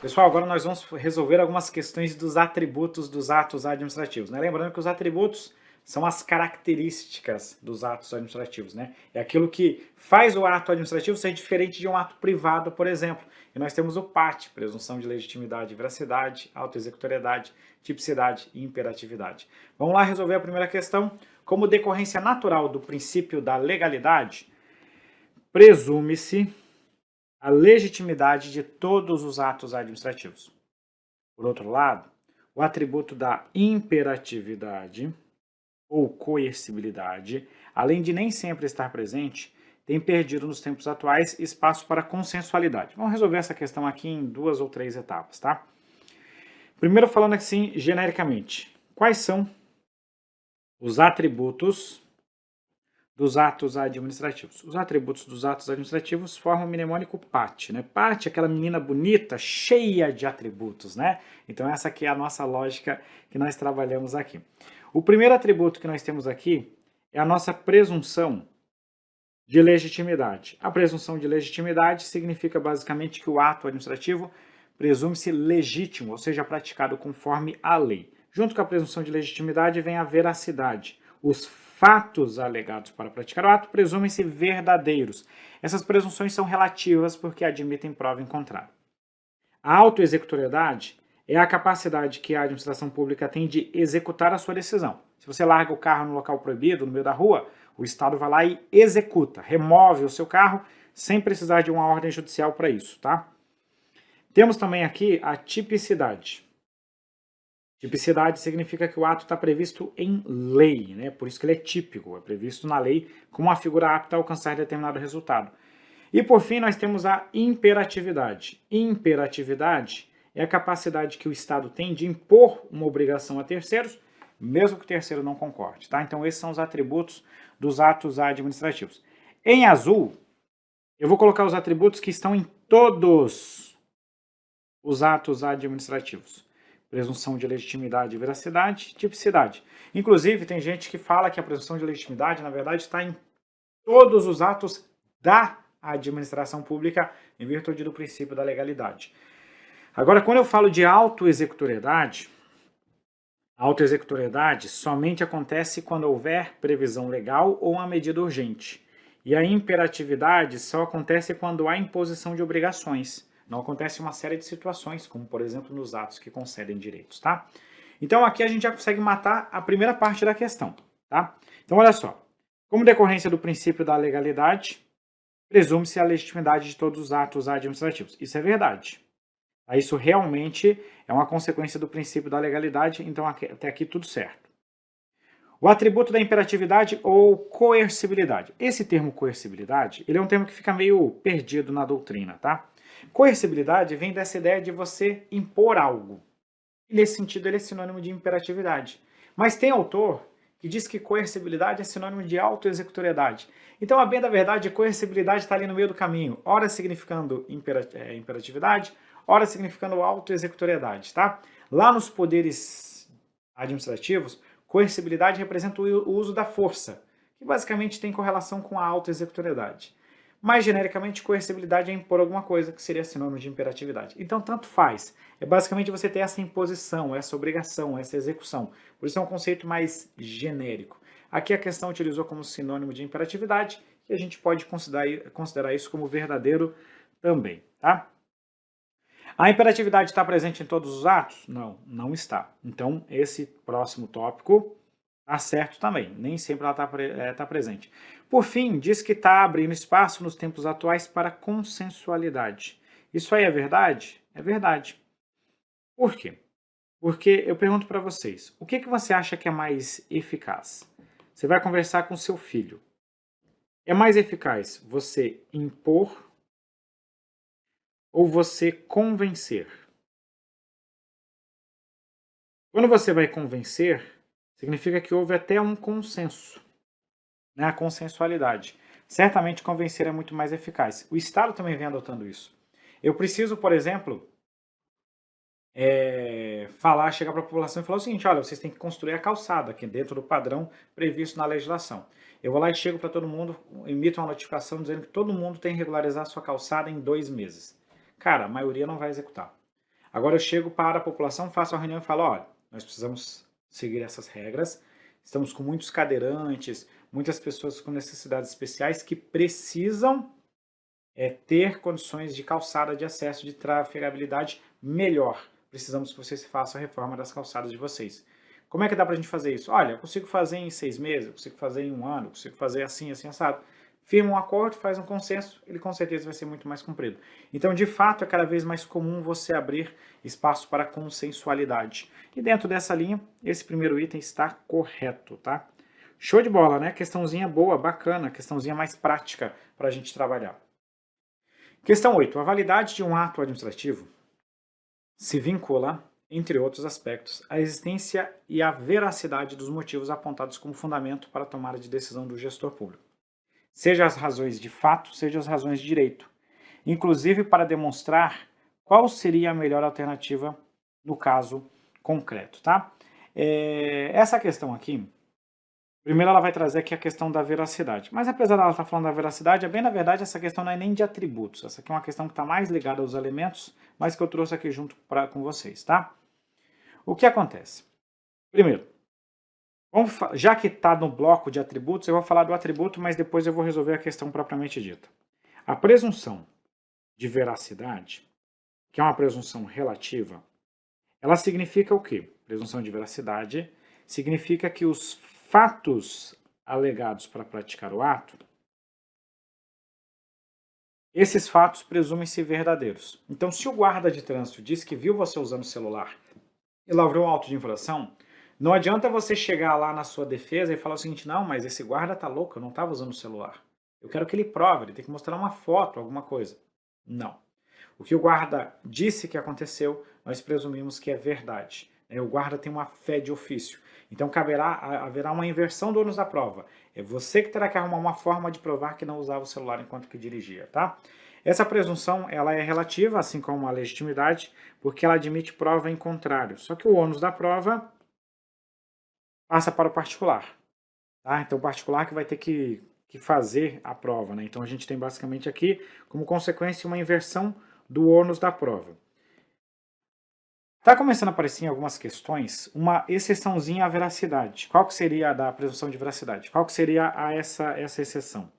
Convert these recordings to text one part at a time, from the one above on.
Pessoal, agora nós vamos resolver algumas questões dos atributos dos atos administrativos, né? Lembrando que os atributos são as características dos atos administrativos, né? É aquilo que faz o ato administrativo ser diferente de um ato privado, por exemplo. E nós temos o PAT, presunção de legitimidade e veracidade, autoexecutoriedade, tipicidade e imperatividade. Vamos lá resolver a primeira questão. Como decorrência natural do princípio da legalidade, presume-se a legitimidade de todos os atos administrativos. Por outro lado, o atributo da imperatividade ou coercibilidade, além de nem sempre estar presente, tem perdido nos tempos atuais espaço para consensualidade. Vamos resolver essa questão aqui em 2 ou 3 etapas, tá? Primeiro falando assim, genericamente, quais são os atributos dos atos administrativos? Os atributos dos atos administrativos formam o mnemônico PAT, né? PAT é aquela menina bonita, cheia de atributos, né? Então essa aqui é a nossa lógica que nós trabalhamos aqui. O primeiro atributo que nós temos aqui é a nossa presunção de legitimidade. A presunção de legitimidade significa basicamente que o ato administrativo presume-se legítimo, ou seja, praticado conforme a lei. Junto com a presunção de legitimidade vem a veracidade. Os fatos alegados para praticar o ato presumem-se verdadeiros. Essas presunções são relativas porque admitem prova em contrário. A autoexecutoriedade é a capacidade que a administração pública tem de executar a sua decisão. Se você larga o carro no local proibido, no meio da rua, o Estado vai lá e executa, remove o seu carro sem precisar de uma ordem judicial para isso, tá? Temos também aqui a tipicidade. Tipicidade significa que o ato está previsto em lei, né? Por isso que ele é típico, é previsto na lei como uma figura apta a alcançar determinado resultado. E por fim nós temos a imperatividade. Imperatividade é a capacidade que o Estado tem de impor uma obrigação a terceiros, mesmo que o terceiro não concorde, tá? Então esses são os atributos dos atos administrativos. Em azul, eu vou colocar os atributos que estão em todos os atos administrativos. Presunção de legitimidade e veracidade, tipicidade. Inclusive, tem gente que fala que a presunção de legitimidade, na verdade, está em todos os atos da administração pública, em virtude do princípio da legalidade. Agora, quando eu falo de autoexecutoriedade, a autoexecutoriedade somente acontece quando houver previsão legal ou uma medida urgente. E a imperatividade só acontece quando há imposição de obrigações. Não acontece uma série de situações, como por exemplo nos atos que concedem direitos, tá? Então aqui a gente já consegue matar a primeira parte da questão, tá? Então olha só, como decorrência do princípio da legalidade, presume-se a legitimidade de todos os atos administrativos. Isso é verdade. Isso realmente é uma consequência do princípio da legalidade, então até aqui tudo certo. O atributo da imperatividade ou coercibilidade. Esse termo coercibilidade, ele é um termo que fica meio perdido na doutrina, tá? Coercibilidade vem dessa ideia de você impor algo. E nesse sentido ele é sinônimo de imperatividade. Mas tem autor que diz que coercibilidade é sinônimo de autoexecutoriedade. Então, a bem da verdade, a coercibilidade está ali no meio do caminho, ora significando imperatividade, ora significando autoexecutoriedade, tá? Lá nos poderes administrativos, coercibilidade representa o uso da força, que basicamente tem correlação com a autoexecutoriedade. Mais genericamente, coercibilidade é impor alguma coisa, que seria sinônimo de imperatividade. Então, tanto faz. É basicamente você ter essa imposição, essa obrigação, essa execução. Por isso é um conceito mais genérico. Aqui a questão utilizou como sinônimo de imperatividade e a gente pode considerar isso como verdadeiro também, tá? A imperatividade está presente em todos os atos? Não, não está. Então, esse próximo tópico está certo também. Nem sempre ela está presente. Por fim, diz que está abrindo espaço nos tempos atuais para consensualidade. Isso aí é verdade? É verdade. Por quê? Porque eu pergunto para vocês, o que você acha que é mais eficaz? Você vai conversar com seu filho. É mais eficaz você impor ou você convencer? Quando você vai convencer, significa que houve até um consenso, né? A consensualidade. Certamente convencer é muito mais eficaz. O Estado também vem adotando isso. Eu preciso, por exemplo, chegar para a população e falar o seguinte: olha, vocês têm que construir a calçada aqui dentro do padrão previsto na legislação. Eu vou lá e chego para todo mundo, emito uma notificação dizendo que todo mundo tem que regularizar a sua calçada em 2 meses. Cara, a maioria não vai executar. Agora eu chego para a população, faço uma reunião e falo, olha, nós precisamos seguir essas regras, estamos com muitos cadeirantes, muitas pessoas com necessidades especiais que precisam ter condições de calçada, de acesso, de trafegabilidade melhor. Precisamos que vocês façam a reforma das calçadas de vocês. Como é que dá para a gente fazer isso? Olha, eu consigo fazer em 6 meses, eu consigo fazer em 1 ano, eu consigo fazer assim, assim, assado. Firma um acordo, faz um consenso, ele com certeza vai ser muito mais cumprido. Então, de fato, é cada vez mais comum você abrir espaço para consensualidade. E dentro dessa linha, esse primeiro item está correto, tá? Show de bola, né? Questãozinha boa, bacana, questãozinha mais prática para a gente trabalhar. Questão 8. A validade de um ato administrativo se vincula, entre outros aspectos, à existência e à veracidade dos motivos apontados como fundamento para a tomada de decisão do gestor público. Seja as razões de fato, seja as razões de direito. Inclusive para demonstrar qual seria a melhor alternativa no caso concreto, tá? Essa questão aqui, primeiro ela vai trazer aqui a questão da veracidade. Mas apesar dela estar falando da veracidade, bem na verdade essa questão não é nem de atributos. Essa aqui é uma questão que está mais ligada aos elementos, mas que eu trouxe aqui junto com vocês, tá? O que acontece? Primeiro, já que está no bloco de atributos, eu vou falar do atributo, mas depois eu vou resolver a questão propriamente dita. A presunção de veracidade, que é uma presunção relativa, ela significa o quê? Presunção de veracidade significa que os fatos alegados para praticar o ato, esses fatos presumem-se verdadeiros. Então, se o guarda de trânsito diz que viu você usando o celular e lavrou um auto de infração, não adianta você chegar lá na sua defesa e falar o seguinte, não, mas esse guarda tá louco, eu não estava usando o celular. Eu quero que ele prove, ele tem que mostrar uma foto, alguma coisa. Não. O que o guarda disse que aconteceu, nós presumimos que é verdade. O guarda tem uma fé de ofício. Então haverá uma inversão do ônus da prova. É você que terá que arrumar uma forma de provar que não usava o celular enquanto que dirigia, tá? Essa presunção ela é relativa, assim como a legitimidade, porque ela admite prova em contrário. Só que o ônus da prova passa para o particular. Tá? Então o particular que vai ter que fazer a prova. Né? Então a gente tem basicamente aqui, como consequência, uma inversão do ônus da prova. Está começando a aparecer em algumas questões uma exceçãozinha à veracidade. Qual que seria a da presunção de veracidade? Qual que seria essa exceção?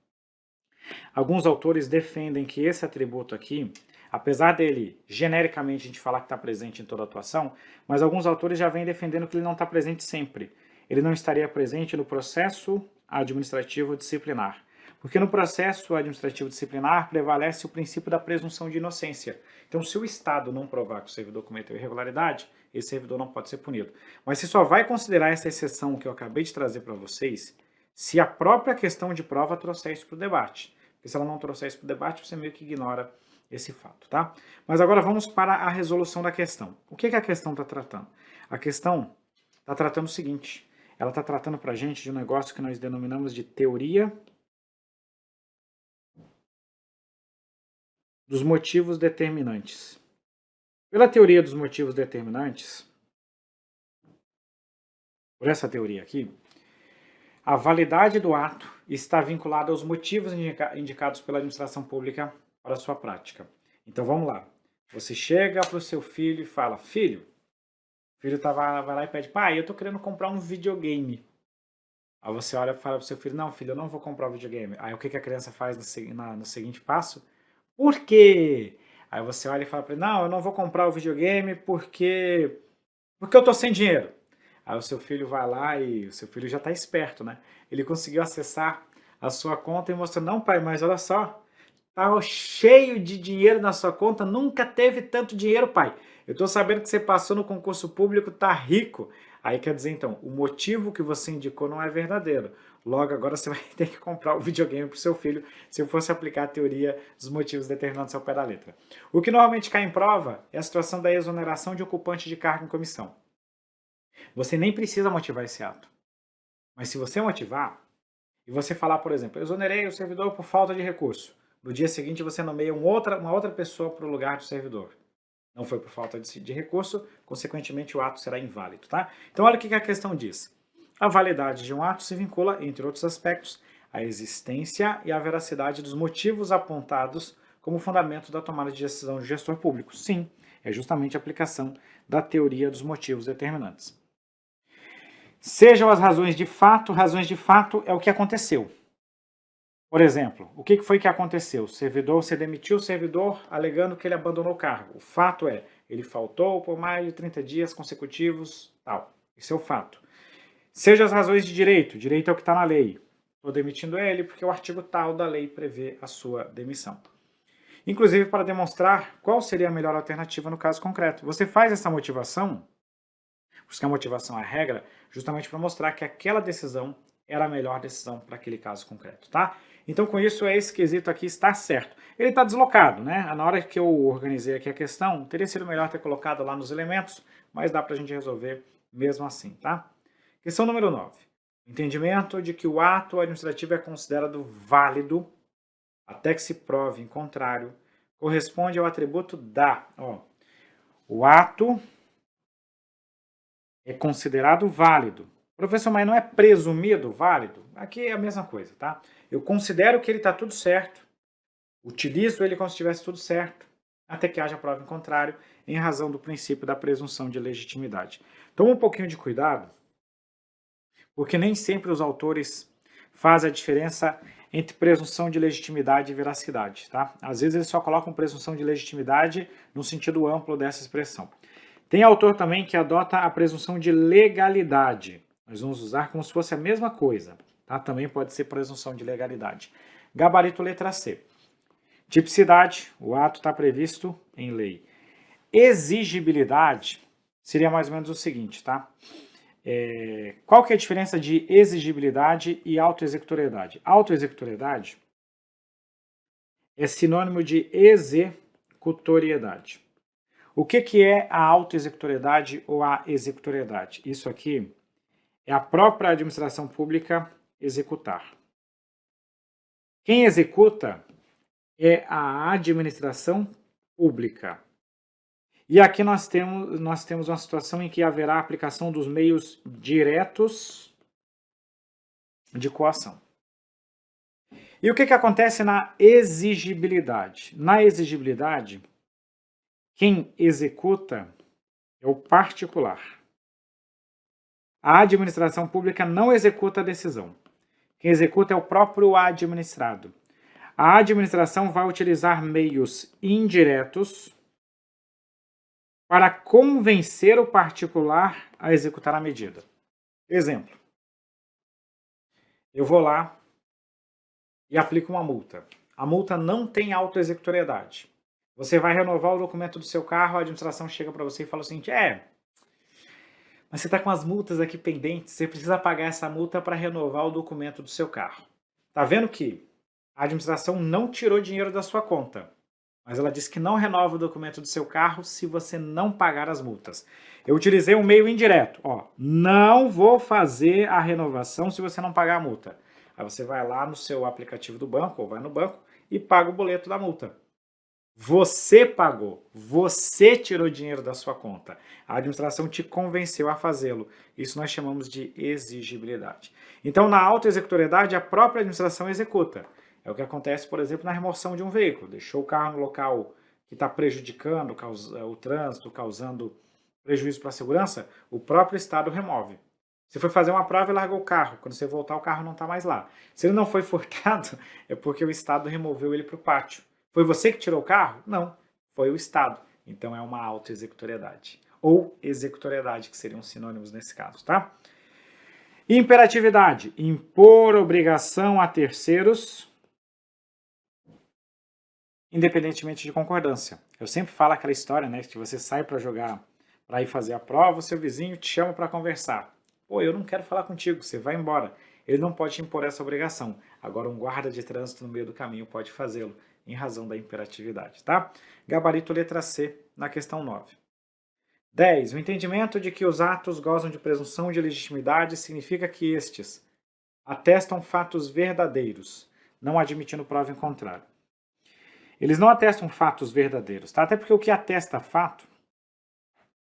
Alguns autores defendem que esse atributo aqui, apesar dele genericamente a gente falar que está presente em toda a atuação, mas alguns autores já vêm defendendo que ele não está presente sempre. Ele não estaria presente no processo administrativo disciplinar. Porque no processo administrativo disciplinar prevalece o princípio da presunção de inocência. Então, se o Estado não provar que o servidor cometeu irregularidade, esse servidor não pode ser punido. Mas você só vai considerar essa exceção que eu acabei de trazer para vocês se a própria questão de prova trouxer isso para o debate. Porque se ela não trouxer isso para o debate, você meio que ignora esse fato, tá? Mas agora vamos para a resolução da questão. O que a questão está tratando? A questão está tratando o seguinte, ela está tratando para a gente de um negócio que nós denominamos de teoria dos motivos determinantes. Pela teoria dos motivos determinantes, por essa teoria aqui, a validade do ato está vinculada aos motivos indicados pela administração pública para a sua prática. Então vamos lá. Você chega para o seu filho e fala, filho, o filho vai lá e pede, pai, eu estou querendo comprar um videogame. Aí você olha e fala para o seu filho, não, filho, eu não vou comprar o videogame. Aí o que a criança faz no seguinte passo? Por quê? Aí você olha e fala para ele, não, eu não vou comprar o videogame porque eu estou sem dinheiro. Aí o seu filho vai lá e o seu filho já está esperto, né? Ele conseguiu acessar a sua conta e mostrou, não pai, mas olha só, tá cheio de dinheiro na sua conta, nunca teve tanto dinheiro, pai. Eu estou sabendo que você passou no concurso público, tá rico. Aí quer dizer, então, o motivo que você indicou não é verdadeiro. Logo, agora você vai ter que comprar o videogame para o seu filho, se eu fosse aplicar a teoria dos motivos determinantes ao pé da letra. O que normalmente cai em prova é a situação da exoneração de ocupante de cargo em comissão. Você nem precisa motivar esse ato. Mas se você motivar, e você falar, por exemplo, eu exonerei o servidor por falta de recurso. No dia seguinte você nomeia uma outra pessoa para o lugar do servidor. Não foi por falta de recurso, consequentemente o ato será inválido, tá? Então olha o que a questão diz. A validade de um ato se vincula, entre outros aspectos, à existência e à veracidade dos motivos apontados como fundamento da tomada de decisão de gestor público. Sim, é justamente a aplicação da teoria dos motivos determinantes. Sejam as razões de fato é o que aconteceu. Por exemplo, o que foi que aconteceu? Você demitiu o servidor alegando que ele abandonou o cargo. O fato é, ele faltou por mais de 30 dias consecutivos, tal. Isso é o fato. Seja as razões de direito é o que está na lei. Estou demitindo ele porque o artigo tal da lei prevê a sua demissão. Inclusive para demonstrar qual seria a melhor alternativa no caso concreto. Você faz essa motivação, porque a motivação é a regra, justamente para mostrar que aquela decisão era a melhor decisão para aquele caso concreto, tá? Então, com isso, esse quesito aqui está certo. Ele está deslocado, né? Na hora que eu organizei aqui a questão, teria sido melhor ter colocado lá nos elementos, mas dá para a gente resolver mesmo assim, tá? Questão número 9. Entendimento de que o ato administrativo é considerado válido até que se prove em contrário, corresponde ao atributo da. O ato é considerado válido. Professor, mas não é presumido válido? Aqui é a mesma coisa, tá? Eu considero que ele está tudo certo, utilizo ele como se estivesse tudo certo, até que haja prova em contrário, em razão do princípio da presunção de legitimidade. Toma um pouquinho de cuidado, porque nem sempre os autores fazem a diferença entre presunção de legitimidade e veracidade, tá? Às vezes eles só colocam presunção de legitimidade no sentido amplo dessa expressão. Tem autor também que adota a presunção de legalidade. Nós vamos usar como se fosse a mesma coisa, tá? Também pode ser presunção de legalidade. Gabarito letra C. Tipicidade, o ato está previsto em lei. Exigibilidade seria mais ou menos o seguinte, tá? Qual que é a diferença de exigibilidade e autoexecutoriedade? Autoexecutoriedade é sinônimo de executoriedade. O que é a autoexecutoriedade ou a executoriedade? Isso aqui é a própria administração pública executar. Quem executa é a administração pública. E aqui nós temos uma situação em que haverá a aplicação dos meios diretos de coação. E o que acontece na exigibilidade? Na exigibilidade, quem executa é o particular. A administração pública não executa a decisão. Quem executa é o próprio administrado. A administração vai utilizar meios indiretos para convencer o particular a executar a medida. Exemplo. Eu vou lá e aplico uma multa. A multa não tem autoexecutoriedade. Você vai renovar o documento do seu carro, a administração chega para você e fala o seguinte, mas você está com as multas aqui pendentes, você precisa pagar essa multa para renovar o documento do seu carro. Tá vendo que a administração não tirou dinheiro da sua conta, mas ela disse que não renova o documento do seu carro se você não pagar as multas. Eu utilizei um meio indireto, não vou fazer a renovação se você não pagar a multa. Aí você vai lá no seu aplicativo do banco, ou vai no banco, e paga o boleto da multa. Você pagou, você tirou dinheiro da sua conta. A administração te convenceu a fazê-lo. Isso nós chamamos de exigibilidade. Então, na autoexecutoriedade, a própria administração executa. É o que acontece, por exemplo, na remoção de um veículo. Deixou o carro no local que está prejudicando o trânsito, causando prejuízo para a segurança, o próprio Estado remove. Você foi fazer uma prova e largou o carro. Quando você voltar, o carro não está mais lá. Se ele não foi furtado, é porque o Estado removeu ele para o pátio. Foi você que tirou o carro? Não, foi o Estado. Então é uma autoexecutoriedade. Ou executoriedade, que seriam sinônimos nesse caso, tá? Imperatividade. Impor obrigação a terceiros, independentemente de concordância. Eu sempre falo aquela história, né? Que você sai para jogar, para ir fazer a prova, o seu vizinho te chama para conversar. Pô, eu não quero falar contigo, você vai embora. Ele não pode impor essa obrigação. Agora, um guarda de trânsito no meio do caminho pode fazê-lo, em razão da imperatividade, tá? Gabarito letra C, na questão 9. 10. O entendimento de que os atos gozam de presunção de legitimidade significa que estes atestam fatos verdadeiros, não admitindo prova em contrário. Eles não atestam fatos verdadeiros, tá? Até porque o que atesta fato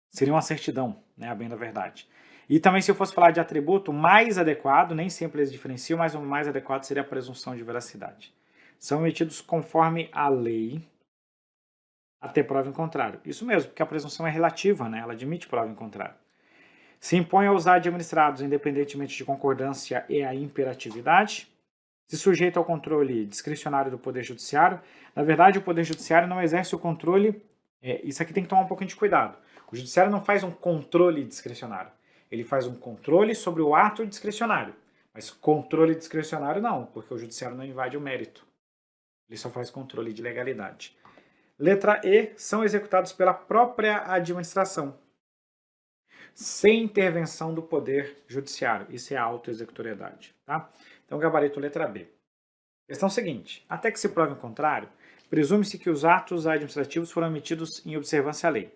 seria uma certidão, né? A bem da verdade. E também, se eu fosse falar de atributo, mais adequado, nem sempre eles diferenciam, mas o mais adequado seria a presunção de veracidade. São emitidos conforme a lei, até prova em contrário. Isso mesmo, porque a presunção é relativa, né? Ela admite prova em contrário. Se impõe aos administrados, independentemente de concordância e a imperatividade. Se sujeita ao controle discricionário do Poder Judiciário. Na verdade, o Poder Judiciário não exerce o controle. Isso aqui tem que tomar um pouquinho de cuidado. O Judiciário não faz um controle discricionário. Ele faz um controle sobre o ato discricionário. Mas controle discricionário não, porque o Judiciário não invade o mérito. Ele só faz controle de legalidade. Letra E, são executados pela própria administração, sem intervenção do Poder Judiciário. Isso é a autoexecutoriedade. Tá? Então, gabarito letra B. Questão seguinte. Até que se prove o contrário, presume-se que os atos administrativos foram emitidos em observância à lei.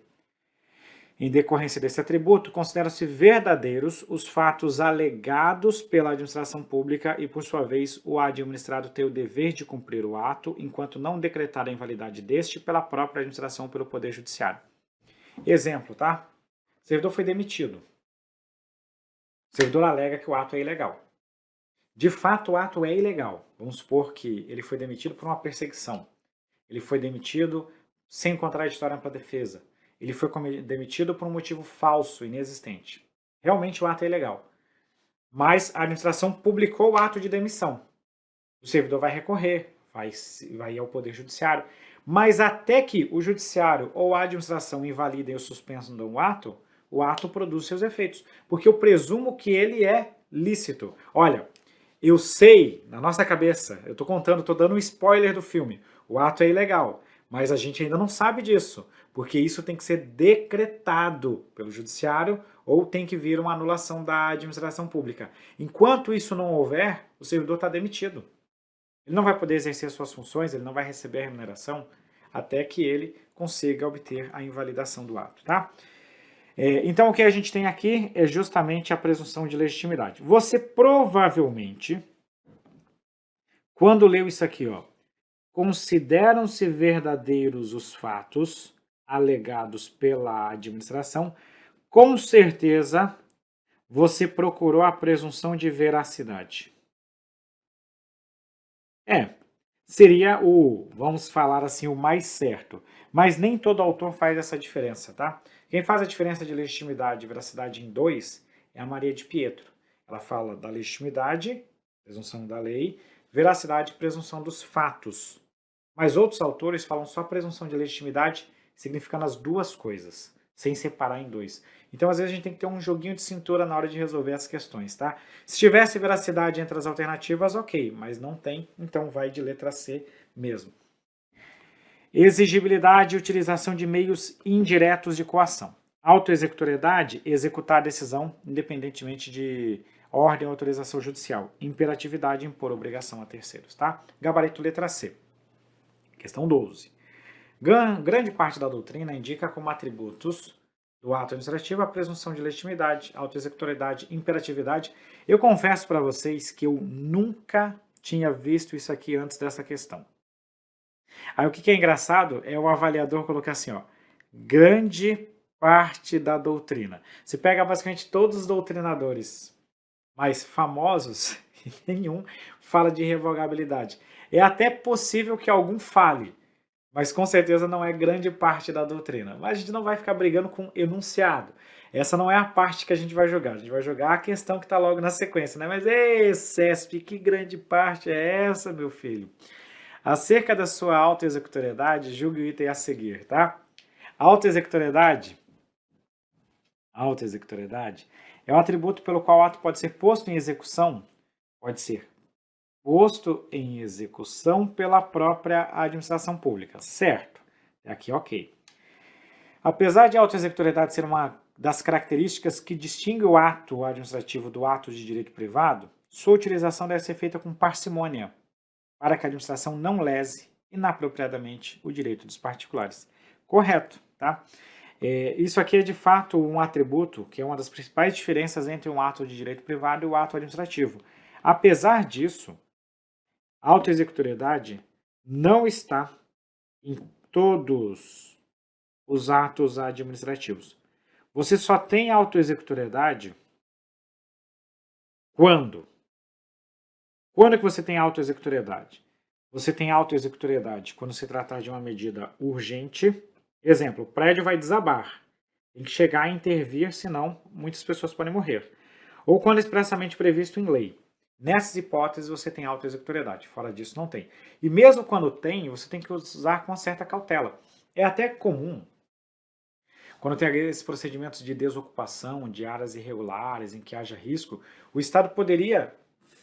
Em decorrência desse atributo, consideram-se verdadeiros os fatos alegados pela administração pública e, por sua vez, o administrado tem o dever de cumprir o ato, enquanto não decretar a invalidade deste pela própria administração ou pelo Poder Judiciário. Exemplo, tá? O servidor foi demitido. O servidor alega que o ato é ilegal. De fato, o ato é ilegal. Vamos supor que ele foi demitido por uma perseguição. Ele foi demitido sem contraditório ampla defesa. Ele foi demitido por um motivo falso, inexistente. Realmente o ato é ilegal. Mas a administração publicou o ato de demissão. O servidor vai recorrer, vai ao Poder Judiciário. Mas até que o Judiciário ou a administração invalidem ou suspendam o ato produz seus efeitos. Porque eu presumo que ele é lícito. Olha, eu sei, na nossa cabeça, eu estou contando, estou dando um spoiler do filme. O ato é ilegal. Mas a gente ainda não sabe disso, porque isso tem que ser decretado pelo judiciário ou tem que vir uma anulação da administração pública. Enquanto isso não houver, o servidor está demitido. Ele não vai poder exercer suas funções, ele não vai receber a remuneração até que ele consiga obter a invalidação do ato. Tá? Então, o que a gente tem aqui é justamente a presunção de legitimidade. Você provavelmente, quando leu isso aqui, ó, consideram-se verdadeiros os fatos alegados pela administração, com certeza você procurou a presunção de veracidade. Seria vamos falar assim, o mais certo. Mas nem todo autor faz essa diferença, tá? Quem faz a diferença de legitimidade e veracidade em 2 é a Maria de Pietro. Ela fala da legitimidade, presunção da lei, veracidade e presunção dos fatos. Mas outros autores falam só presunção de legitimidade, significando as duas coisas, sem separar em 2. Então, às vezes, a gente tem que ter um joguinho de cintura na hora de resolver as questões, tá? Se tivesse veracidade entre as alternativas, ok, mas não tem, então vai de letra C mesmo. Exigibilidade e utilização de meios indiretos de coação. Autoexecutoriedade, executar a decisão independentemente de ordem ou autorização judicial. Imperatividade, impor obrigação a terceiros, tá? Gabarito letra C. Questão 12. Grande parte da doutrina indica como atributos do ato administrativo a presunção de legitimidade, autoexecutoriedade, imperatividade. Eu confesso para vocês que eu nunca tinha visto isso aqui antes dessa questão. Aí o que é engraçado é o avaliador colocar assim, ó, grande parte da doutrina. Você pega basicamente todos os doutrinadores mais famosos, nenhum fala de irrevogabilidade. É até possível que algum fale, mas com certeza não é grande parte da doutrina. Mas a gente não vai ficar brigando com enunciado. Essa não é a parte que a gente vai jogar. A gente vai jogar a questão que está logo na sequência, né? Mas, ei, CESP, que grande parte é essa, meu filho? Acerca da sua autoexecutoriedade, julgue o item a seguir, tá? Autoexecutoriedade é um atributo pelo qual o ato pode ser posto em execução, pela própria administração pública, certo? Aqui, ok. Apesar de a autoexecutoriedade ser uma das características que distingue o ato administrativo do ato de direito privado, sua utilização deve ser feita com parcimônia, para que a administração não lese inapropriadamente o direito dos particulares. Correto, tá? Isso aqui é de fato um atributo que é uma das principais diferenças entre um ato de direito privado e o ato administrativo. Apesar disso, a autoexecutoriedade não está em todos os atos administrativos. Você só tem autoexecutoriedade quando? Quando que você tem autoexecutoriedade? Você tem autoexecutoriedade quando se tratar de uma medida urgente, Exemplo, o prédio vai desabar. Tem que chegar e intervir, senão muitas pessoas podem morrer. Ou quando expressamente previsto em lei. Nessas hipóteses você tem autoexecutoriedade, fora disso não tem. E mesmo quando tem, você tem que usar com certa cautela. É até comum, quando tem esses procedimentos de desocupação de áreas irregulares em que haja risco, o Estado poderia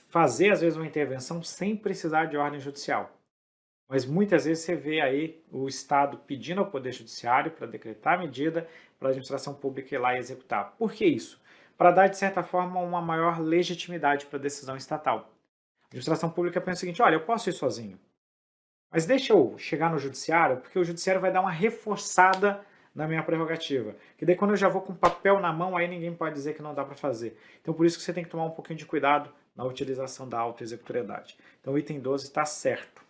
fazer às vezes uma intervenção sem precisar de ordem judicial. Mas muitas vezes você vê aí o Estado pedindo ao Poder Judiciário para decretar a medida para a administração pública ir lá e executar. Por que isso? Para dar, de certa forma, uma maior legitimidade para a decisão estatal. A administração pública pensa o seguinte, olha, eu posso ir sozinho, mas deixa eu chegar no Judiciário, porque o Judiciário vai dar uma reforçada na minha prerrogativa. Que daí quando eu já vou com papel na mão, aí ninguém pode dizer que não dá para fazer. Então por isso que você tem que tomar um pouquinho de cuidado na utilização da autoexecutoriedade. Então o item 12 está certo.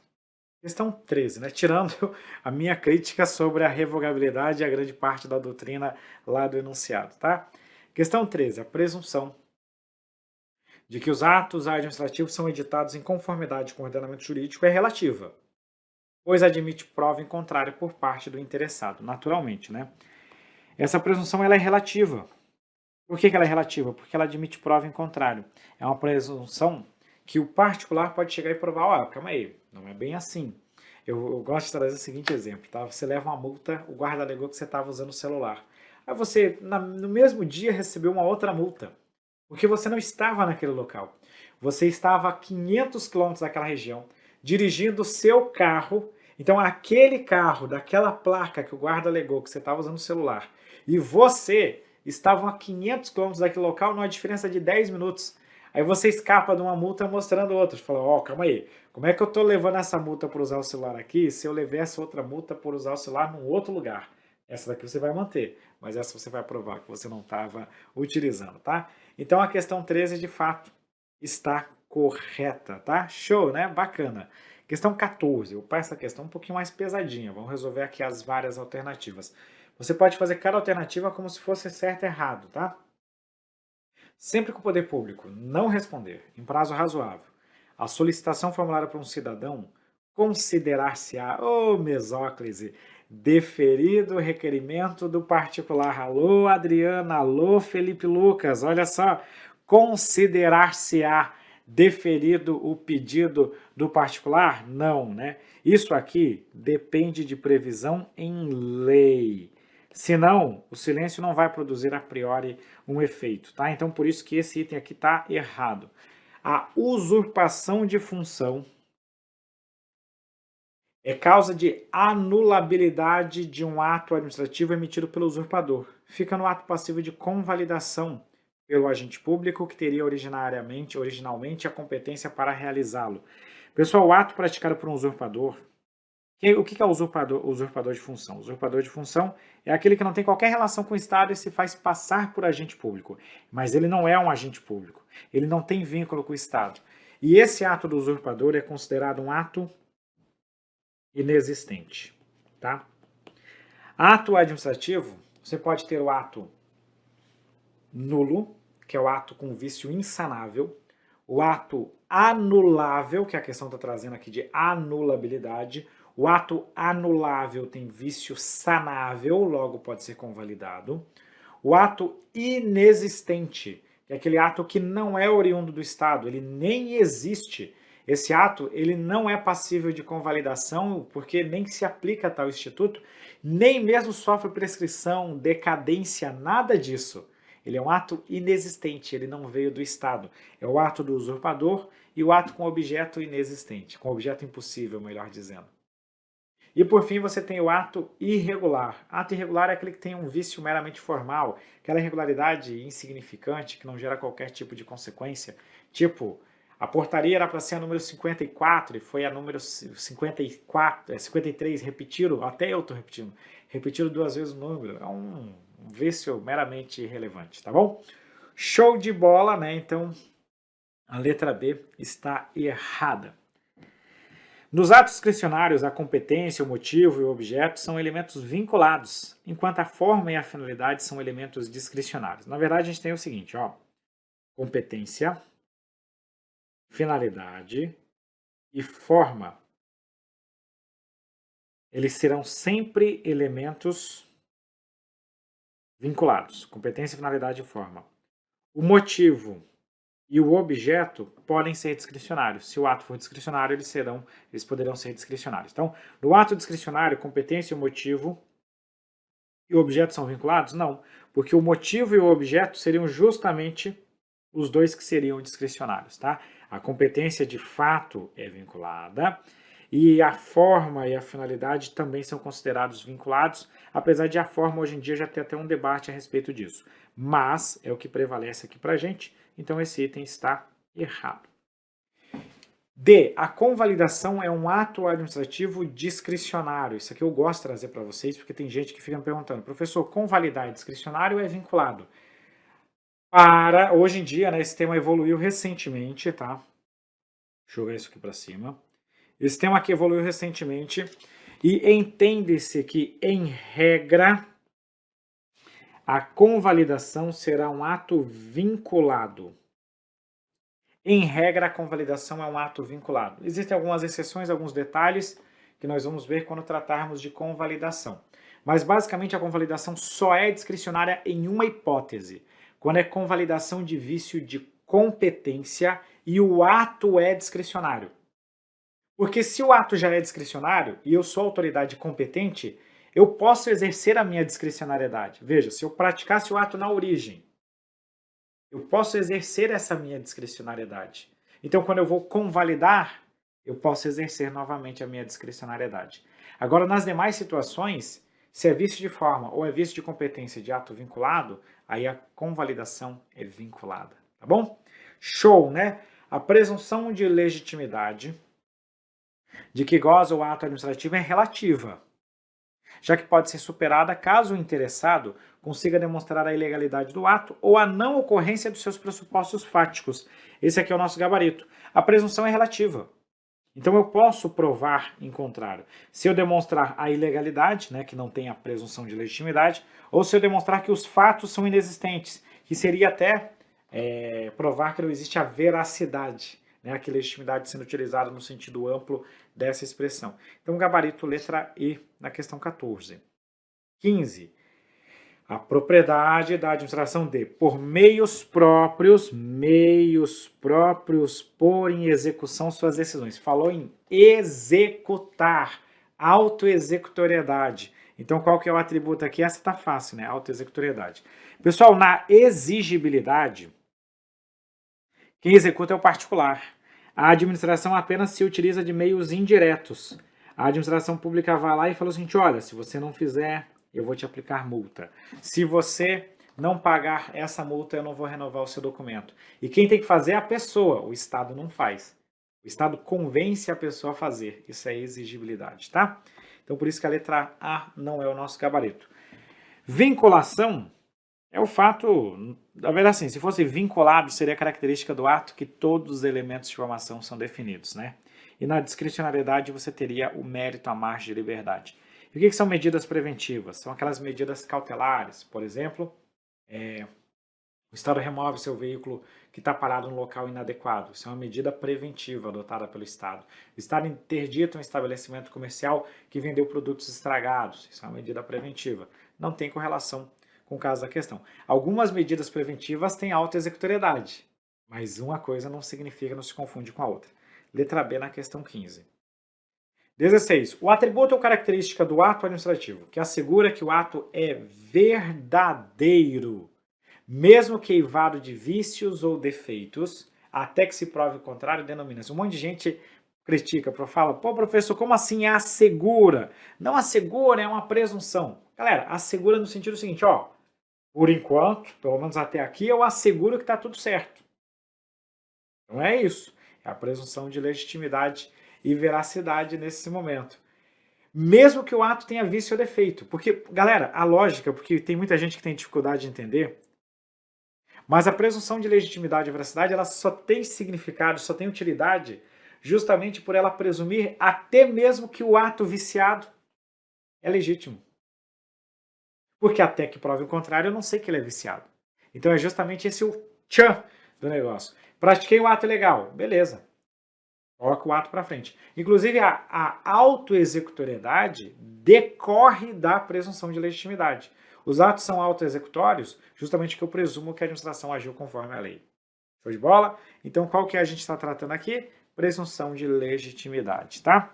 Questão 13, né? Tirando a minha crítica sobre a revogabilidade e a grande parte da doutrina lá do enunciado, tá? Questão 13, a presunção de que os atos administrativos são editados em conformidade com o ordenamento jurídico é relativa, pois admite prova em contrário por parte do interessado, naturalmente, né? Essa presunção ela é relativa. Por que ela é relativa? Porque ela admite prova em contrário. É uma presunção que o particular pode chegar e provar, ó, calma aí, não é bem assim. Eu gosto de trazer o seguinte exemplo, tá? Você leva uma multa, o guarda alegou que você estava usando o celular. Aí você, no mesmo dia, recebeu uma outra multa, porque você não estava naquele local. Você estava a 500 quilômetros daquela região, dirigindo o seu carro. Então, aquele carro, daquela placa que o guarda alegou que você estava usando o celular, e você estavam a 500 quilômetros daquele local, numa diferença de 10 minutos. Aí você escapa de uma multa mostrando outros. Fala, ó, calma aí, como é que eu estou levando essa multa por usar o celular aqui se eu levei essa outra multa por usar o celular num outro lugar? Essa daqui você vai manter, mas essa você vai provar que você não estava utilizando, tá? Então a questão 13, de fato, está correta, tá? Show, né? Bacana. Questão 14, eu passo essa questão um pouquinho mais pesadinha. Vamos resolver aqui as várias alternativas. Você pode fazer cada alternativa como se fosse certo e errado, tá? Sempre que o poder público não responder em prazo razoável a solicitação formulada por um cidadão, considerar-se-á, mesóclise, deferido o requerimento do particular. Alô, Adriana, alô, Felipe Lucas, olha só, considerar-se-á deferido o pedido do particular? Não, né? Isso aqui depende de previsão em lei. Senão, o silêncio não vai produzir a priori um efeito, tá? Então, por isso que esse item aqui está errado. A usurpação de função é causa de anulabilidade de um ato administrativo emitido pelo usurpador. Fica no ato passivo de convalidação pelo agente público que teria originalmente a competência para realizá-lo. Pessoal, o ato praticado por um usurpador. O que é usurpador de função? Usurpador de função é aquele que não tem qualquer relação com o Estado e se faz passar por agente público. Mas ele não é um agente público. Ele não tem vínculo com o Estado. E esse ato do usurpador é considerado um ato inexistente. Tá? Ato administrativo, você pode ter o ato nulo, que é o ato com vício insanável, o ato anulável, que a questão está trazendo aqui de anulabilidade. O ato anulável tem vício sanável, logo pode ser convalidado. O ato inexistente, que é aquele ato que não é oriundo do Estado, ele nem existe. Esse ato ele não é passível de convalidação, porque nem se aplica a tal instituto, nem mesmo sofre prescrição, decadência, nada disso. Ele é um ato inexistente, ele não veio do Estado. É o ato do usurpador e o ato com objeto inexistente, com objeto impossível, melhor dizendo. E por fim você tem o ato irregular. Ato irregular é aquele que tem um vício meramente formal, aquela irregularidade insignificante que não gera qualquer tipo de consequência. Tipo, a portaria era para ser a número 54 e foi a número 53, repetiram, até eu estou repetindo, repetiram 2 vezes o número. É um vício meramente irrelevante, tá bom? Show de bola, né? Então, a letra B está errada. Nos atos discricionários, a competência, o motivo e o objeto são elementos vinculados, enquanto a forma e a finalidade são elementos discricionários. Na verdade, a gente tem o seguinte, ó, competência, finalidade e forma. eles serão sempre elementos vinculados, competência, finalidade e forma. O motivo e o objeto podem ser discricionários. Se o ato for discricionário, eles poderão ser discricionários. Então, no ato discricionário, competência, o motivo e o objeto são vinculados? Não, porque o motivo e o objeto seriam justamente os dois que seriam discricionários, tá? A competência de fato é vinculada e a forma e a finalidade também são considerados vinculados, apesar de a forma hoje em dia já ter até um debate a respeito disso. Mas é o que prevalece aqui pra gente, então esse item está errado. D. A convalidação é um ato administrativo discricionário. Isso aqui eu gosto de trazer para vocês, porque tem gente que fica me perguntando, professor, convalidar é discricionário ou é vinculado? Hoje em dia, né, esse tema evoluiu recentemente, tá? Deixa eu jogar isso aqui para cima. Esse tema aqui evoluiu recentemente e entende-se que, em regra, a convalidação será um ato vinculado. Em regra, a convalidação é um ato vinculado. Existem algumas exceções, alguns detalhes que nós vamos ver quando tratarmos de convalidação. Mas, basicamente, a convalidação só é discricionária em uma hipótese, quando é convalidação de vício de competência e o ato é discricionário. Porque se o ato já é discricionário e eu sou autoridade competente, eu posso exercer a minha discricionariedade. Veja, se eu praticasse o ato na origem, eu posso exercer essa minha discricionariedade. Então, quando eu vou convalidar, eu posso exercer novamente a minha discricionariedade. Agora, nas demais situações, se é vício de forma ou é vício de competência de ato vinculado, aí a convalidação é vinculada. Tá bom? Show, né? A presunção de legitimidade de que goza o ato administrativo é relativa, já que pode ser superada caso o interessado consiga demonstrar a ilegalidade do ato ou a não ocorrência dos seus pressupostos fáticos. Esse aqui é o nosso gabarito. A presunção é relativa. Então eu posso provar em contrário. Se eu demonstrar a ilegalidade, né, que não tem a presunção de legitimidade, ou se eu demonstrar que os fatos são inexistentes, que seria até provar que não existe a veracidade, né, que legitimidade sendo utilizada no sentido amplo dessa expressão. Então, gabarito letra E na questão 14. 15. A propriedade da administração de, por meios próprios, pôr em execução suas decisões. Falou em executar, autoexecutoriedade. Então, qual que é o atributo aqui? Essa tá fácil, né? Autoexecutoriedade. Pessoal, na exigibilidade, quem executa é o particular. A administração apenas se utiliza de meios indiretos. A administração pública vai lá e fala o seguinte, olha, se você não fizer, eu vou te aplicar multa. Se você não pagar essa multa, eu não vou renovar o seu documento. E quem tem que fazer é a pessoa, o Estado não faz. O Estado convence a pessoa a fazer. Isso é exigibilidade, tá? Então, por isso que a letra A não é o nosso gabarito. Vinculação é o fato, na verdade, assim, se fosse vinculado, seria a característica do ato que todos os elementos de formação são definidos, né? E na discricionariedade você teria o mérito à margem de liberdade. E o que são medidas preventivas? São aquelas medidas cautelares. Por exemplo, o Estado remove seu veículo que está parado no local inadequado. Isso é uma medida preventiva adotada pelo Estado. O Estado interdita um estabelecimento comercial que vendeu produtos estragados. Isso é uma medida preventiva. Não tem correlação com o caso da questão. Algumas medidas preventivas têm autoexecutoriedade, mas uma coisa não significa, não se confunde com a outra. Letra B na questão 15. 16. O atributo ou característica do ato administrativo que assegura que o ato é verdadeiro, mesmo que eivado de vícios ou defeitos, até que se prove o contrário, denomina-se. Um monte de gente critica, fala, pô, professor, como assim assegura? Não assegura, é uma presunção. Galera, assegura no sentido seguinte, ó, por enquanto, pelo menos até aqui, eu asseguro que está tudo certo. Não é isso. É a presunção de legitimidade e veracidade nesse momento. Mesmo que o ato tenha vício ou defeito. Porque, galera, a lógica, porque tem muita gente que tem dificuldade de entender, mas a presunção de legitimidade e veracidade, ela só tem significado, só tem utilidade, justamente por ela presumir até mesmo que o ato viciado é legítimo. Porque até que prove o contrário, eu não sei que ele é viciado. Então é justamente esse o tchan do negócio. Pratiquei um ato ilegal, beleza. Coloca o ato para frente. Inclusive, a autoexecutoriedade decorre da presunção de legitimidade. Os atos são autoexecutórios justamente porque eu presumo que a administração agiu conforme a lei. Show de bola? Então, qual que a gente está tratando aqui? Presunção de legitimidade, tá?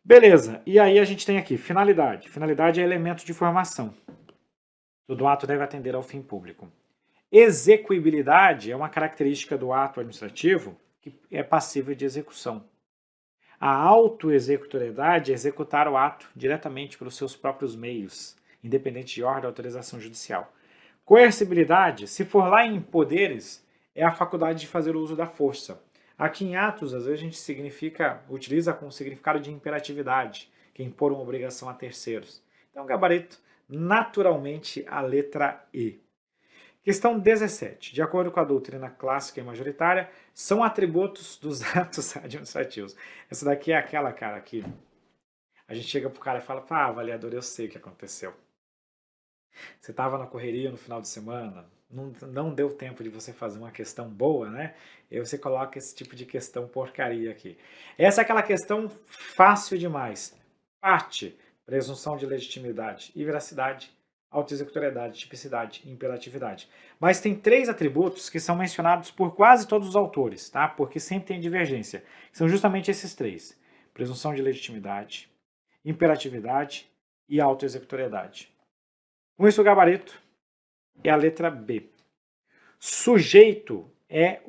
Beleza. E aí a gente tem aqui finalidade. Finalidade é elemento de formação. Todo ato deve atender ao fim público. Execuibilidade é uma característica do ato administrativo que é passível de execução. A autoexecutoriedade é executar o ato diretamente pelos seus próprios meios, independente de ordem ou autorização judicial. Coercibilidade, se for lá em poderes, é a faculdade de fazer uso da força. Aqui em atos, às vezes a gente utiliza com o significado de imperatividade, que é impor uma obrigação a terceiros. Então, gabarito, naturalmente, a letra E. Questão 17. De acordo com a doutrina clássica e majoritária, são atributos dos atos administrativos. Essa daqui é aquela, cara, que a gente chega pro cara e fala, avaliador, eu sei o que aconteceu. Você estava na correria no final de semana, não deu tempo de você fazer uma questão boa, né? E aí você coloca esse tipo de questão porcaria aqui. Essa é aquela questão fácil demais. Parte, presunção de legitimidade e veracidade, autoexecutoriedade, tipicidade e imperatividade. Mas tem 3 atributos que são mencionados por quase todos os autores, tá? Porque sempre tem divergência. São justamente esses 3. Presunção de legitimidade, imperatividade e autoexecutoriedade. Com isso, o gabarito é a letra B. Sujeito é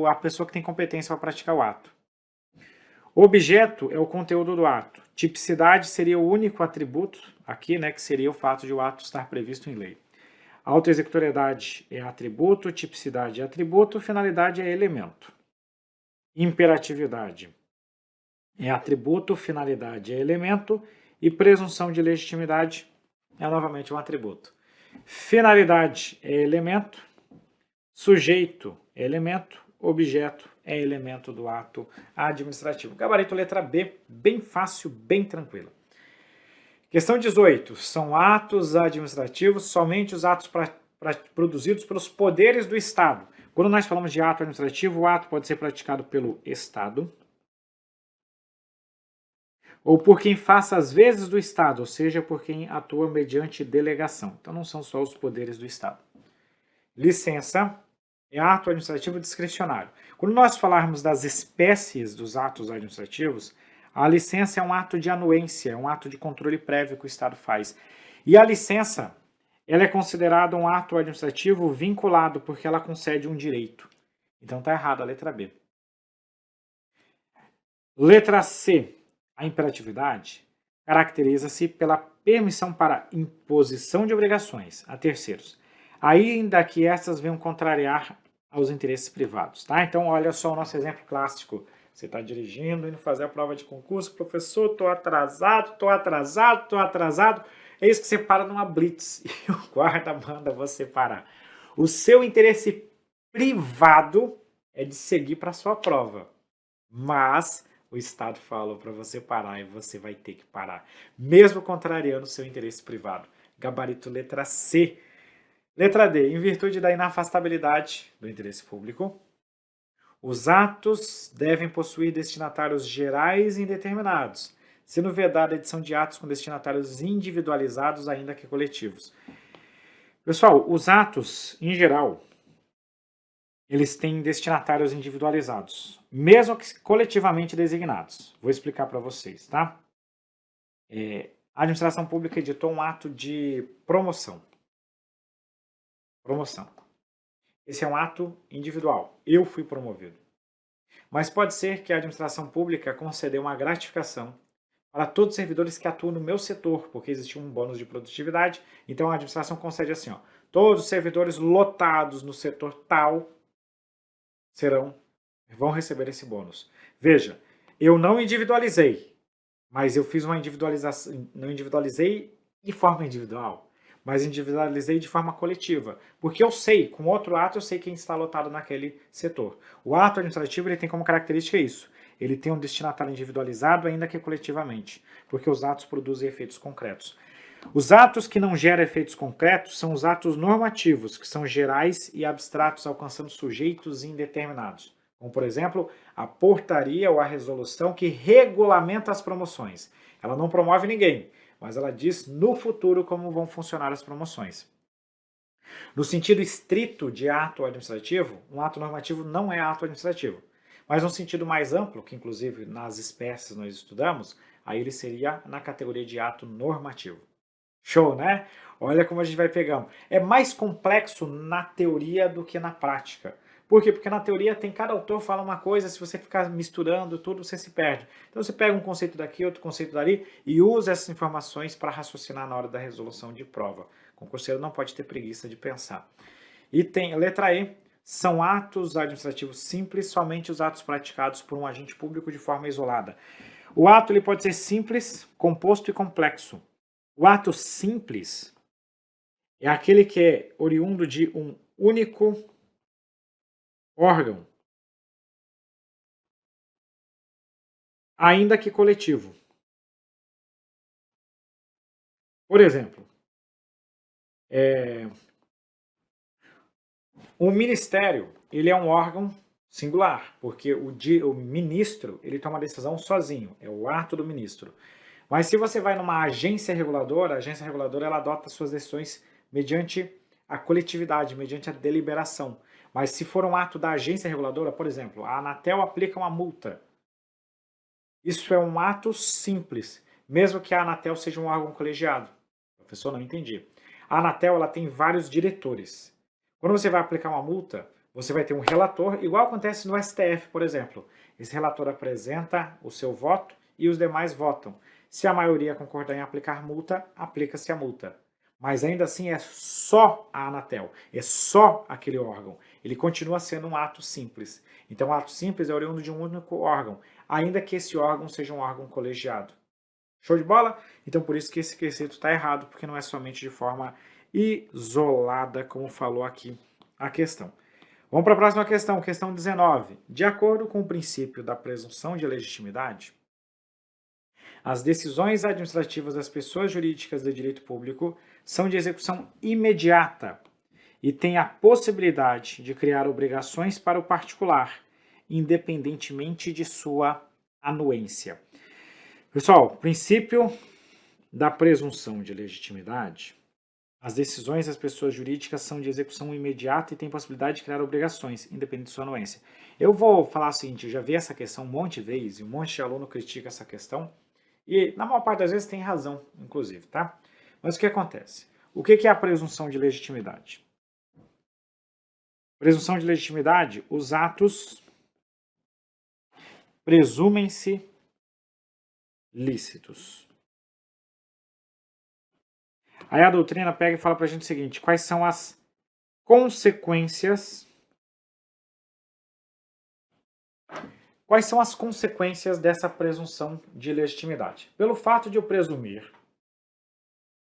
a pessoa que tem competência para praticar o ato. Objeto é o conteúdo do ato. Tipicidade seria o único atributo aqui, né, que seria o fato de o ato estar previsto em lei. Autoexecutoriedade é atributo, tipicidade é atributo, finalidade é elemento. Imperatividade é atributo, finalidade é elemento e presunção de legitimidade é novamente um atributo. Finalidade é elemento, sujeito é elemento, objeto é elemento do ato administrativo. Gabarito letra B, bem fácil, bem tranquilo. Questão 18. São atos administrativos somente os atos produzidos pelos poderes do Estado. Quando nós falamos de ato administrativo, o ato pode ser praticado pelo Estado ou por quem faça as vezes do Estado, ou seja, por quem atua mediante delegação. Então não são só os poderes do Estado. Licença é ato administrativo discricionário. Quando nós falarmos das espécies dos atos administrativos, a licença é um ato de anuência, é um ato de controle prévio que o Estado faz. E a licença, ela é considerada um ato administrativo vinculado, porque ela concede um direito. Então está errado a letra B. Letra C. A imperatividade caracteriza-se pela permissão para imposição de obrigações a terceiros, ainda que estas venham contrariar aos interesses privados. Tá? Então, olha só o nosso exemplo clássico. Você está dirigindo, indo fazer a prova de concurso, professor, estou atrasado. É isso que você para numa blitz e o guarda manda você parar. O seu interesse privado é de seguir para a sua prova, mas o Estado falou para você parar e você vai ter que parar, mesmo contrariando o seu interesse privado. Gabarito letra C. Letra D. Em virtude da inafastabilidade do interesse público, os atos devem possuir destinatários gerais e indeterminados, sendo vedada a edição de atos com destinatários individualizados, ainda que coletivos. Pessoal, os atos, em geral, eles têm destinatários individualizados, mesmo que coletivamente designados. Vou explicar para vocês, tá? A administração pública editou um ato de promoção. Esse é um ato individual. Eu fui promovido. Mas pode ser que a administração pública concedeu uma gratificação para todos os servidores que atuam no meu setor, porque existe um bônus de produtividade. Então a administração concede assim, ó, todos os servidores lotados no setor tal vão receber esse bônus. Veja, eu não individualizei, mas eu fiz uma individualização, não individualizei de forma individual, mas individualizei de forma coletiva, porque eu sei, com outro ato, eu sei quem está lotado naquele setor. O ato administrativo ele tem como característica isso, ele tem um destinatário individualizado, ainda que coletivamente, porque os atos produzem efeitos concretos. Os atos que não geram efeitos concretos são os atos normativos, que são gerais e abstratos, alcançando sujeitos indeterminados, Como, por exemplo, a portaria ou a resolução que regulamenta as promoções. Ela não promove ninguém, mas ela diz no futuro como vão funcionar as promoções. No sentido estrito de ato administrativo, um ato normativo não é ato administrativo. Mas no sentido mais amplo, que inclusive nas espécies nós estudamos, aí ele seria na categoria de ato normativo. Show, né? Olha como a gente vai pegando. É mais complexo na teoria do que na prática. Por quê? Porque na teoria tem cada autor fala uma coisa, se você ficar misturando tudo, você se perde. Então você pega um conceito daqui, outro conceito dali e usa essas informações para raciocinar na hora da resolução de prova. O concurseiro não pode ter preguiça de pensar. E tem letra E, são atos administrativos simples, somente os atos praticados por um agente público de forma isolada. O ato ele pode ser simples, composto e complexo. O ato simples é aquele que é oriundo de um único órgão, ainda que coletivo. Por exemplo, o ministério ele é um órgão singular, porque o ministro ele toma a decisão sozinho, é o ato do ministro. Mas se você vai numa agência reguladora, a agência reguladora ela adota suas decisões mediante a coletividade, mediante a deliberação. Mas se for um ato da agência reguladora, por exemplo, a Anatel aplica uma multa. Isso é um ato simples, mesmo que a Anatel seja um órgão colegiado. Professor, não entendi. A Anatel ela tem vários diretores. Quando você vai aplicar uma multa, você vai ter um relator, igual acontece no STF, por exemplo. Esse relator apresenta o seu voto e os demais votam. Se a maioria concordar em aplicar multa, aplica-se a multa. Mas ainda assim é só a Anatel, é só aquele órgão. Ele continua sendo um ato simples. Então, o ato simples é oriundo de um único órgão, ainda que esse órgão seja um órgão colegiado. Show de bola? Então, por isso que esse preceito está errado, porque não é somente de forma isolada, como falou aqui a questão. Vamos para a próxima questão, questão 19. De acordo com o princípio da presunção de legitimidade, as decisões administrativas das pessoas jurídicas de direito público são de execução imediata e têm a possibilidade de criar obrigações para o particular, independentemente de sua anuência. Pessoal, princípio da presunção de legitimidade, as decisões das pessoas jurídicas são de execução imediata e têm possibilidade de criar obrigações, independente de sua anuência. Eu vou falar o seguinte, eu já vi essa questão um monte de vezes, e um monte de aluno critica essa questão, e na maior parte das vezes tem razão, inclusive, tá? Mas o que acontece? O que é a presunção de legitimidade? Presunção de legitimidade, os atos presumem-se lícitos. Aí a doutrina pega e fala pra gente o seguinte, quais são as consequências dessa presunção de legitimidade? Pelo fato de eu presumir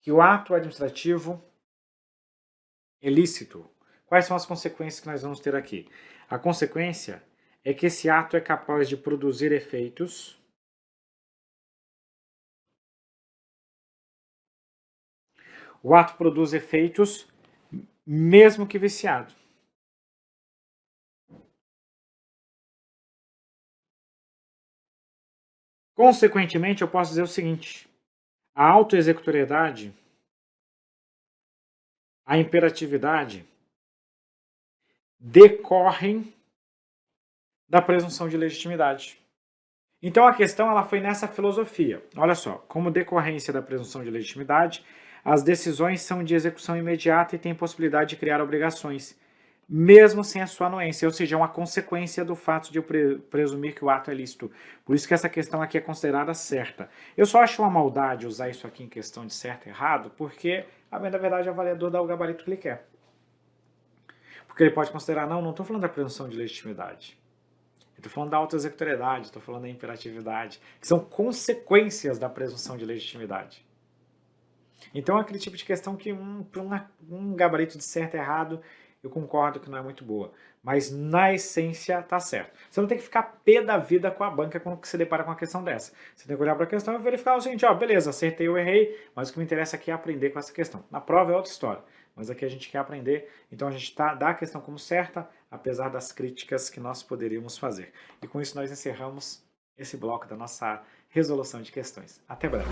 que o ato administrativo é lícito, quais são as consequências que nós vamos ter aqui? A consequência é que esse ato é capaz de produzir efeitos o ato produz efeitos mesmo que viciado. Consequentemente, eu posso dizer o seguinte, a autoexecutoriedade, a imperatividade, decorrem da presunção de legitimidade. Então a questão ela foi nessa filosofia. Olha só, como decorrência da presunção de legitimidade, as decisões são de execução imediata e têm possibilidade de criar obrigações, mesmo sem a sua anuência, ou seja, é uma consequência do fato de eu presumir que o ato é lícito. Por isso que essa questão aqui é considerada certa. Eu só acho uma maldade usar isso aqui em questão de certo e errado, porque, na verdade, o avaliador dá o gabarito que ele quer. Porque ele pode considerar, não estou falando da presunção de legitimidade. Estou falando da autoexecutoriedade, estou falando da imperatividade, que são consequências da presunção de legitimidade. Então, é aquele tipo de questão que um gabarito de certo e errado, eu concordo que não é muito boa. Mas, na essência, tá certo. Você não tem que ficar pé da vida com a banca quando você depara com uma questão dessa. Você tem que olhar para a questão e verificar o seguinte, ó, beleza, acertei ou errei, mas o que me interessa aqui é aprender com essa questão. Na prova é outra história. mas aqui a gente quer aprender, então a gente dá a questão como certa, apesar das críticas que nós poderíamos fazer. E com isso nós encerramos esse bloco da nossa resolução de questões. Até breve!